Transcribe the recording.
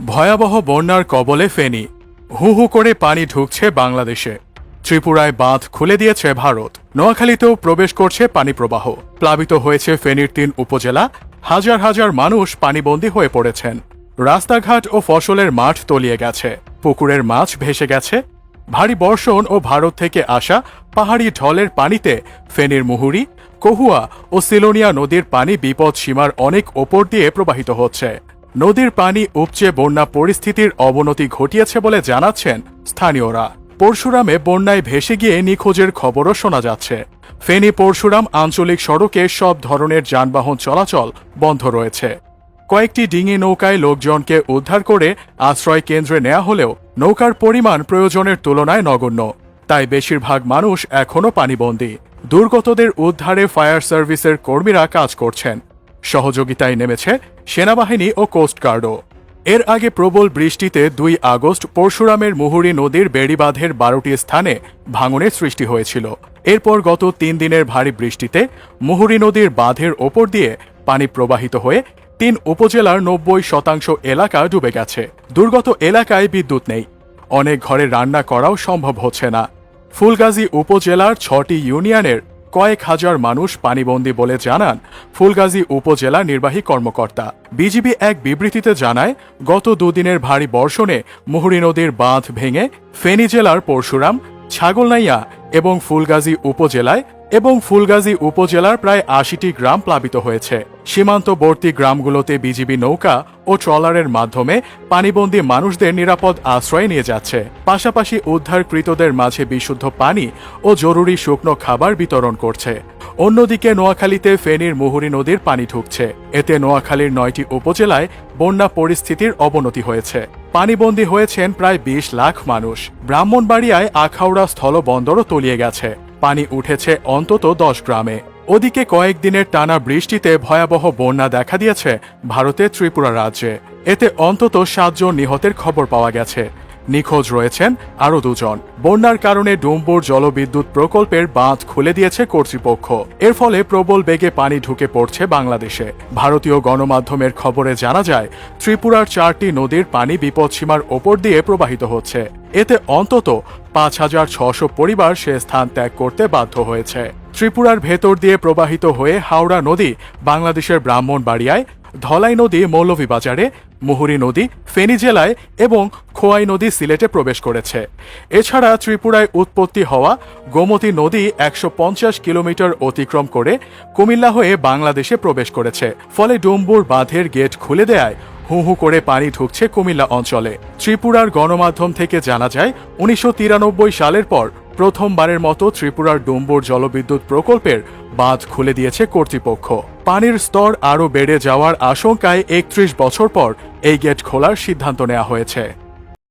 ভয়াবহ বন্যার কবলে ফেনী। হু হু করে পানি ঢুকছে বাংলাদেশে। ত্রিপুরায় বাঁধ খুলে দিয়েছে ভারত। নোয়াখালীতেও প্রবেশ করছে পানি প্রবাহ। প্লাবিত হয়েছে ফেনীর ৩ উপজেলা। হাজার হাজার মানুষ পানিবন্দী হয়ে পড়েছেন। রাস্তাঘাট ও ফসলের মাঠ তলিয়ে গেছে। পুকুরের মাছ ভেসে গেছে। ভারী বর্ষণ ও ভারত থেকে আসা পাহাড়ি ঢলের পানিতে ফেনীর মুহুরী, কহুয়া ও সিলোনিয়া নদীর পানি বিপদ সীমার অনেক ওপর দিয়ে প্রবাহিত হচ্ছে। নদীর পানি উপচে বন্যা পরিস্থিতির অবনতি ঘটিয়েছে বলে জানাচ্ছেন স্থানীয়রা। পরশুরামে বন্যায় ভেসে গিয়ে নিখোঁজের খবরও শোনা যাচ্ছে। ফেনী পরশুরাম আঞ্চলিক সড়কে সব ধরনের যানবাহন চলাচল বন্ধ রয়েছে। কয়েকটি ডিঙি নৌকায় লোকজনকে উদ্ধার করে আশ্রয় কেন্দ্রে নেওয়া হলেও নৌকার পরিমাণ প্রয়োজনের তুলনায় নগণ্য। তাই বেশিরভাগ মানুষ এখনও পানিবন্দী। দুর্গতদের উদ্ধারে ফায়ার সার্ভিসের কর্মীরা কাজ করছেন। সহযোগিতায় নেমেছে সেনাবাহিনী ও কোস্টগার্ডও। এর আগে প্রবল বৃষ্টিতে ২ আগস্ট পরশুরামের মুহুরী নদীর বেড়িবাঁধের ১২টি স্থানে ভাঙনের সৃষ্টি হয়েছিল। এরপর গত ৩ দিনের ভারী বৃষ্টিতে মুহুরী নদীর বাঁধের ওপর দিয়ে পানি প্রবাহিত হয়ে ৩ উপজেলার ৯০% এলাকা ডুবে গেছে। দুর্গত এলাকায় বিদ্যুৎ নেই। অনেক ঘরে রান্না করাও সম্ভব হচ্ছে না। ফুলগাজী উপজেলার ৬টি ইউনিয়নের কয়েক হাজার মানুষ পানিবন্দী বলে জানান ফুলগাজী উপজেলা নির্বাহী কর্মকর্তা। বিজিবি এক বিবৃতিতে জানায়, গত দুদিনের ভারী বর্ষণে মুহুরী নদীর বাঁধ ভেঙে ফেনী জেলার পরশুরাম, ছাগলনাইয়া এবং ফুলগাজী উপজেলার প্রায় ৮০টি গ্রাম প্লাবিত হয়েছে। সীমান্তবর্তী গ্রামগুলোতে বিজিবি নৌকা ও ট্রলারের মাধ্যমে পানিবন্দী মানুষদের নিরাপদ আশ্রয়ে নিয়ে যাচ্ছে। পাশাপাশি উদ্ধারকৃতদের মাঝে বিশুদ্ধ পানি ও জরুরি শুকনো খাবার বিতরণ করছে। অন্যদিকে নোয়াখালীতে ফেনীর মুহুরী নদীর পানি ঢুকছে। এতে নোয়াখালীর ৯টি উপজেলায় বন্যা পরিস্থিতির অবনতি হয়েছে। পানিবন্দী হয়েছেন প্রায় ২০ লাখ মানুষ। ব্রাহ্মণবাড়িয়ায় আখাউড়া স্থলবন্দরও তলিয়ে গেছে। পানি উঠেছে অন্তত ১০ গ্রামে। ওদিকে কয়েকদিনের টানা বৃষ্টিতে ভয়াবহ বন্যা দেখা দিয়েছে ভারতের ত্রিপুরা রাজ্যে। এতে অন্তত ৭ জন নিহতের খবর পাওয়া গেছে। নিখোঁজ রয়েছেন আরও ২ জন। বন্যার কারণে ডুম্বুর জলবিদ্যুৎ প্রকল্পের বাঁধ খুলে দিয়েছে কর্তৃপক্ষ। এর ফলে প্রবল বেগে পানি ঢুকে পড়ছে বাংলাদেশে। ভারতীয় গণমাধ্যমের খবরে জানা যায়, ত্রিপুরার ৪টি নদীর পানি বিপদসীমার ওপর দিয়ে প্রবাহিত হচ্ছে। এতে অন্তত ৫,৬০০ পরিবার সে স্থান ত্যাগ করতে বাধ্য হয়েছে। ত্রিপুরার ভেতর দিয়ে প্রবাহিত হয়ে হাওড়া নদী বাংলাদেশের ব্রাহ্মণবাড়িয়ায়, ধলাই নদী মৌলভীবাজারে, মুহুরী নদী ফেনী জেলায় এবং খোয়াই নদী সিলেটে প্রবেশ করেছে। এছাড়া ত্রিপুরায় উৎপত্তি হওয়া গোমতী নদী ১৫০ কিলোমিটার অতিক্রম করে কুমিল্লা হয়ে বাংলাদেশে প্রবেশ করেছে। ফলে ডুম্বুর বাঁধের গেট খুলে দেয়ায় হু হু করে পানি ঢুকছে কুমিল্লা অঞ্চলে। ত্রিপুরার গণমাধ্যম থেকে জানা যায়, ১৯৯৩ সালের পর প্রথমবারের মতো ত্রিপুরার ডুম্বুর জলবিদ্যুৎ প্রকল্পের বাঁধ খুলে দিয়েছে কর্তৃপক্ষ। পানির স্তর আরও বেড়ে যাওয়ার আশঙ্কায় ৩১ বছর পর এই গেট খোলার সিদ্ধান্ত নেওয়া হয়েছে।